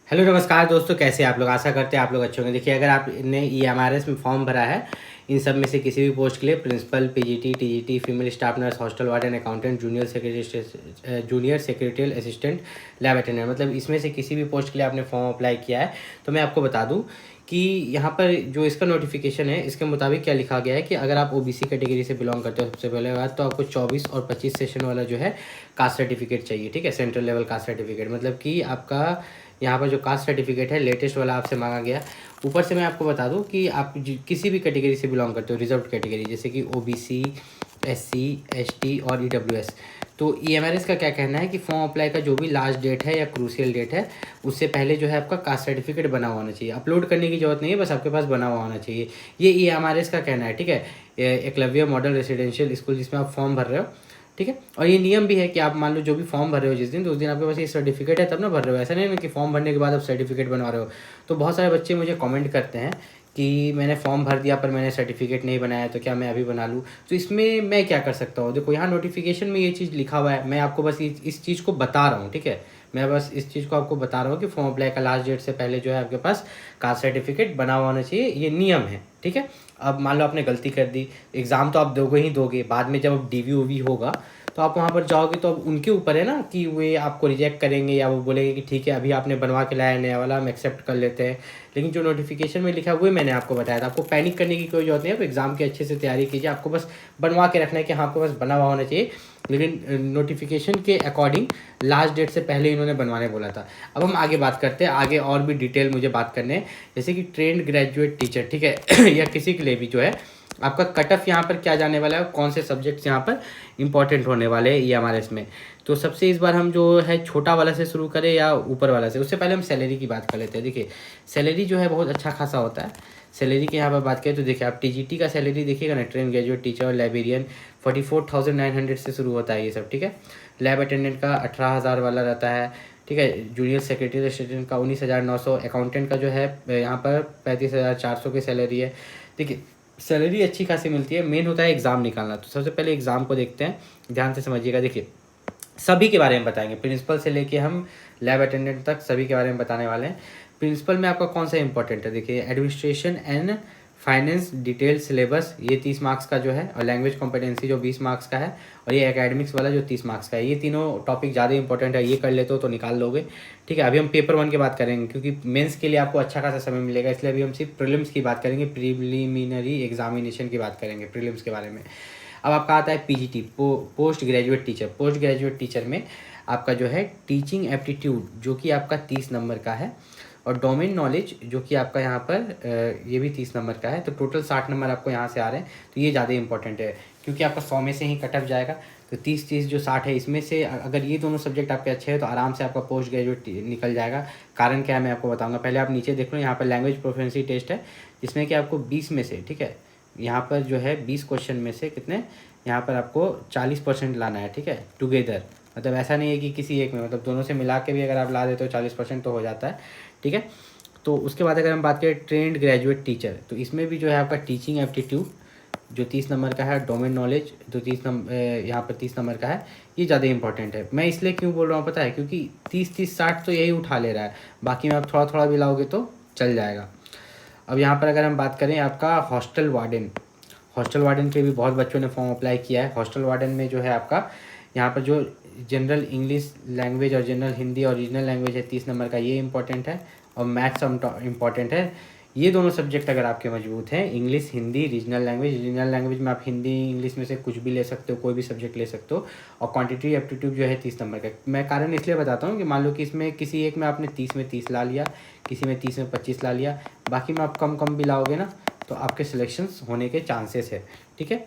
Hello नमस्कार दोस्तों, कैसे आप लोग? आशा करते हैं आप लोग अच्छे होंगे। देखिए, अगर आपने EMRS में फॉर्म भरा है, इन सब में से किसी भी पोस्ट के लिए principal, PGT, TGT, female staff nurse, hostel warden, accountant, junior secretarial assistant, lab attendant, मतलब इसमें से किसी भी पोस्ट के लिए आपने फॉर्म अप्लाई किया है, तो मैं आपको बता दूं कि यहाँ पर जो इसका नोटिफिकेशन है, इसके मुताबिक क्या लिखा गया है कि अगर आप OBC कैटेगरी से बिलोंग करते हो, सबसे पहले बात तो आपको 24 और 25 सेशन वाला जो है कास्ट सर्टिफिकेट चाहिए। ठीक है, सेंट्रल लेवल कास्ट सर्टिफिकेट, मतलब कि आपका यहाँ पर जो कास्ट सर्टिफिकेट है लेटेस्ट वाला आपसे मांगा गया। ऊपर से मैं आपको बता दूं कि आप किसी भी कैटेगरी से बिलोंग करते हो, रिजर्व कैटेगरी जैसे कि OBC, SC, ST और EWS, तो EMRS का क्या कहना है कि फॉर्म अप्लाई का जो भी लास्ट डेट है या क्रूशियल डेट है, उससे पहले जो है आपका कास्ट सर्टिफिकेट बना हुआ होना चाहिए। अपलोड करने की जरूरत नहीं है, बस आपके पास बना हुआ होना चाहिए। ये EMRS का कहना है। ठीक है, एकलव्य मॉडल रेसिडेंशियल स्कूल जिसमें आप फॉर्म भर रहे हो, ठीक है। और ये नियम भी है कि आप मान लो जो भी फॉर्म भर रहे हो जिस दिन, तो उस दिन आपके पास ये सर्टिफिकेट है तब ना भर रहे हो। ऐसा नहीं है कि फॉर्म भरने के बाद आप सर्टिफिकेट बनवा रहे हो। तो बहुत सारे बच्चे मुझे कमेंट करते हैं कि मैंने फॉर्म भर दिया पर मैंने सर्टिफिकेट नहीं बनाया, तो क्या मैं अभी बना लूँ? तो इसमें मैं क्या कर सकता हूँ? देखो, यहाँ नोटिफिकेशन में ये चीज़ लिखा हुआ है, मैं आपको बस इस चीज़ को बता रहा हूँ। ठीक है, मैं बस इस चीज़ को आपको बता रहा हूँ कि फॉर्म अप्लाई का लास्ट डेट से पहले जो है आपके पास कास्ट सर्टिफिकेट बना हुआ होना चाहिए। ये नियम है। ठीक है, अब मान लो आपने गलती कर दी, एग्ज़ाम तो आप दोगे ही दोगे, बाद में जब अब DV होगा तो आप वहाँ पर जाओगे तो अब उनके ऊपर है ना कि वे आपको रिजेक्ट करेंगे या वो बोलेंगे कि ठीक है अभी आपने बनवा के लाया नया वाला, हम एक्सेप्ट कर लेते हैं। लेकिन जो नोटिफिकेशन में लिखा है वही मैंने आपको बताया था। आपको पैनिक करने की कोई जरूरत नहीं है, आप एग्ज़ाम की अच्छे से तैयारी कीजिए। आपको बस बनवा के रखना है कि हाँ आपके पास बना हुआ होना चाहिए। लेकिन नोटिफिकेशन के अकॉर्डिंग लास्ट डेट से पहले इन्होंने बनवाने बोला था। अब हम आगे बात करते हैं, आगे और भी डिटेल मुझे बात करने हैं, जैसे कि ट्रेंड ग्रेजुएट टीचर, ठीक है या किसी के लिए भी जो है आपका कट ऑफ यहाँ पर क्या जाने वाला है, कौन से सब्जेक्ट्स यहाँ पर इंपॉर्टेंट होने वाले हैं EMRS में। तो सबसे इस बार हम जो है छोटा वाला से शुरू करें या ऊपर वाला से? उससे पहले हम सैलरी की बात कर लेते हैं। देखिए, सैलरी जो है बहुत अच्छा खासा होता है। सैलरी की यहाँ पर बात करें तो देखिए, आप TGT का सैलरी देखिएगा ना, ट्रेन ग्रेजुएट टीचर और लाइब्रेरियन, 44,900 से शुरू होता है ये सब। ठीक है, लैब अटेंडेंट का 18,000 वाला रहता है। ठीक है, जूनियर सेक्रेटरी असिस्टेंट का 19,900, अकाउंटेंट का जो है यहाँ पर 35,400 की सैलरी है। देखिए, सैलरी अच्छी खासी मिलती है, मेन होता है एग्ज़ाम निकालना। तो सबसे पहले एग्ज़ाम को देखते हैं, ध्यान से समझिएगा। देखिए, सभी के बारे में बताएंगे, प्रिंसिपल से लेके हम लैब अटेंडेंट तक सभी के बारे में बताने वाले हैं। प्रिंसिपल में आपका कौन सा इंपॉर्टेंट है? देखिए, administration and finance detail syllabus, ये 30 मार्क्स का जो है, और लैंग्वेज कॉम्पिटेंसी जो 20 मार्क्स का है, और ये एकेडमिक्स वाला जो 30 मार्क्स का है। ये तीनों टॉपिक ज़्यादा इंपॉर्टेंट है, ये कर लेते हो तो निकाल लोगे। ठीक है, अभी हम पेपर 1 की बात करेंगे क्योंकि मेंस के लिए आपको अच्छा खासा समय मिलेगा, इसलिए अभी हम सिर्फ प्रीलिम्स की बात करेंगे, प्रीलिमिनरी एग्जामिनेशन की बात करेंगे प्रीलिम्स के बारे में। अब आपका आता है PGT, post graduate teacher. Post graduate teacher में आपका जो है टीचिंग एप्टीट्यूड जो कि आपका 30 नंबर का है, और डोमेन नॉलेज जो कि आपका यहाँ पर ये भी 30 नंबर का है। तो टोटल 60 नंबर आपको यहाँ से आ रहे हैं। तो ये ज़्यादा इंपॉर्टेंट है क्योंकि आपका 100 में से ही कट ऑफ जाएगा। तो 30 जो 60 है, इसमें से अगर ये दोनों सब्जेक्ट आपके अच्छे हैं तो आराम से आपका पोस्ट ग्रेजुएट निकल जाएगा। कारण क्या है मैं आपको बताऊँगा। पहले आप नीचे देख लो, यहाँ पर लैंग्वेज प्रोफिशिएंसी टेस्ट है जिसमें कि आपको 20 में से, ठीक है, यहाँ पर जो है 20 क्वेश्चन में से कितने, यहाँ पर आपको 40% लाना है। ठीक है, टुगेदर, मतलब ऐसा नहीं है कि किसी एक में, मतलब दोनों से मिला के भी अगर आप ला देते हो 40% तो हो जाता है। ठीक है, तो उसके बाद अगर हम बात करें ट्रेंड ग्रेजुएट टीचर, तो इसमें भी जो है आपका टीचिंग एप्टीट्यूड जो 30 नंबर का है, डोमेन नॉलेज जो 30 नंबर यहाँ पर 30 नंबर का है, ये ज़्यादा इंपॉर्टेंट है। मैं इसलिए क्यों बोल रहा हूँ पता है? क्योंकि 30-30-60 तो यही उठा ले रहा है, बाकी में आप थोड़ा थोड़ा भी लाओगे तो चल जाएगा। अब यहाँ पर अगर हम बात करें आपका हॉस्टल वार्डन, हॉस्टल वार्डन के भी बहुत बच्चों ने फॉर्म अप्लाई किया है। हॉस्टल वार्डन में जो है आपका यहाँ पर जो जनरल इंग्लिश लैंग्वेज और जनरल हिंदी और रीजनल लैंग्वेज है 30 नंबर का, ये इंपॉर्टेंट है, और मैथ्स इंपॉर्टेंट है। ये दोनों सब्जेक्ट अगर आपके मजबूत हैं, इंग्लिश हिंदी रीजनल लैंग्वेज में आप हिंदी इंग्लिश में से कुछ भी ले सकते हो, कोई भी सब्जेक्ट ले सकते हो। और क्वांटिटी एप्टीट्यूड जो है 30 नंबर का। मैं कारण इसलिए बताता हूँ कि मान लो कि इसमें किसी एक में आपने 30 में 30 ला लिया, किसी में 30 में 25 ला लिया, बाकी में आप कम कम भी लाओगे ना तो आपके सिलेक्शंस होने के चांसेस है। ठीक है,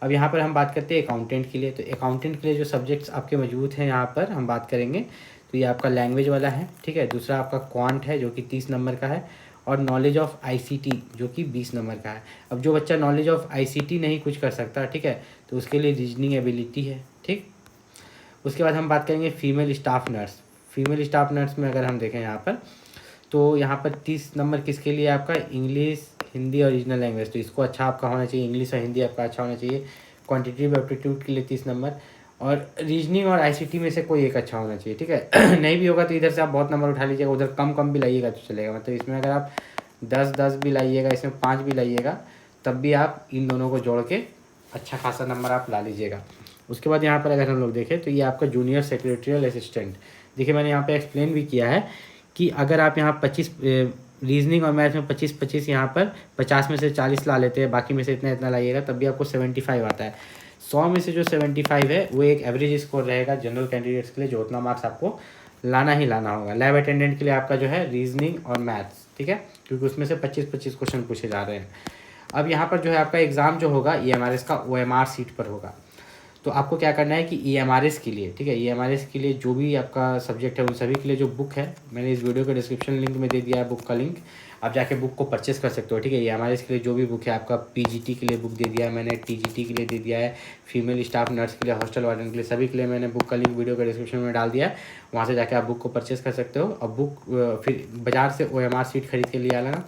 अब यहाँ पर हम बात करते हैं अकाउंटेंट के लिए। तो अकाउंटेंट के लिए जो सब्जेक्ट्स आपके मौजूद हैं यहाँ पर हम बात करेंगे, तो ये आपका लैंग्वेज वाला है। ठीक है, दूसरा आपका क्वांट है जो कि 30 नंबर का है, और नॉलेज ऑफ ICT जो कि 20 नंबर का है। अब जो बच्चा नॉलेज ऑफ ICT नहीं कुछ कर सकता, ठीक है, तो उसके लिए रीजनिंग एबिलिटी है। ठीक, उसके बाद हम बात करेंगे female staff nurse. Female staff nurse में अगर हम देखें यहाँ पर, तो यहाँ पर 30 नंबर किसके लिए आपका, इंग्लिश हिंदी और रीजनल लैंग्वेज, तो इसको अच्छा आपका होना चाहिए, इंग्लिश और हिंदी आपका अच्छा होना चाहिए। क्वांटिटेटिव एप्टीट्यूड के लिए 30 नंबर, और रीजनिंग और आईसीटी में से कोई एक अच्छा होना चाहिए, ठीक है। नहीं भी होगा तो इधर से आप बहुत नंबर उठा लीजिएगा, उधर कम कम भी लाइएगा तो चलेगा। मतलब इसमें अगर आप 10-10 भी लाइएगा, इसमें 5 भी लाइएगा, तब भी आप इन दोनों को जोड़ के अच्छा खासा नंबर आप ला लीजिएगा। उसके बाद यहाँ पर अगर हम लोग देखें तो ये आपका जूनियर सेक्रेटरियल असिस्टेंट, देखिए मैंने यहाँ पे एक्सप्लेन भी किया है कि अगर आप यहाँ 25 रीजनिंग और मैथ्स में 25-25 यहाँ पर 50 में से 40 ला लेते हैं, बाकी में से इतना इतना लाइएगा, तब भी आपको 75 आता है। 100 में से जो 75 है वो एक एवरेज स्कोर रहेगा जनरल कैंडिडेट्स के लिए, जो उतना मार्क्स आपको लाना ही लाना होगा। लैब अटेंडेंट के लिए आपका जो है रीजनिंग और मैथ्स, ठीक है, क्योंकि उसमें से 25-25 क्वेश्चन पूछे जा रहे हैं। अब यहाँ पर जो है आपका एग्ज़ाम जो होगा EMRS का OMR सीट पर होगा। तो आपको क्या करना है कि EMRS के लिए, ठीक है, EMRS के लिए जो भी आपका सब्जेक्ट है उन सभी के लिए जो बुक है, मैंने इस वीडियो के डिस्क्रिप्शन लिंक में दे दिया है बुक का लिंक, आप जाके बुक को परचेस कर सकते हो, ठीक है। EMRS के लिए जो भी बुक है, आपका PGT के लिए बुक दे दिया है मैंने, TGT के लिए दे दिया है, फीमेल स्टाफ नर्स के लिए, हॉस्टल वार्डन के लिए, सभी के लिए मैंने बुक का लिंक वीडियो के डिस्क्रिप्शन में डाल दिया है, वहाँ से जाके आप बुक को परचेस कर सकते हो। और बुक फिर बाज़ार से OMR सीट खरीद के लिए आना,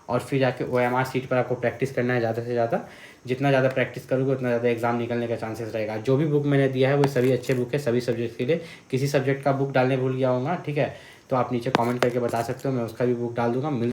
और फिर जाके OMR सीट पर आपको प्रैक्टिस करना है ज़्यादा से ज़्यादा। जितना ज़्यादा प्रैक्टिस करोगे उतना ज़्यादा एग्जाम निकलने का चांसेस रहेगा। जो भी बुक मैंने दिया है वो सभी अच्छे बुक है सभी सब्जेक्ट के लिए। किसी सब्जेक्ट का बुक डालने भूल गया होगा, ठीक है, तो आप नीचे कमेंट करके बता सकते हो, मैं उसका भी बुक डाल दूँगा।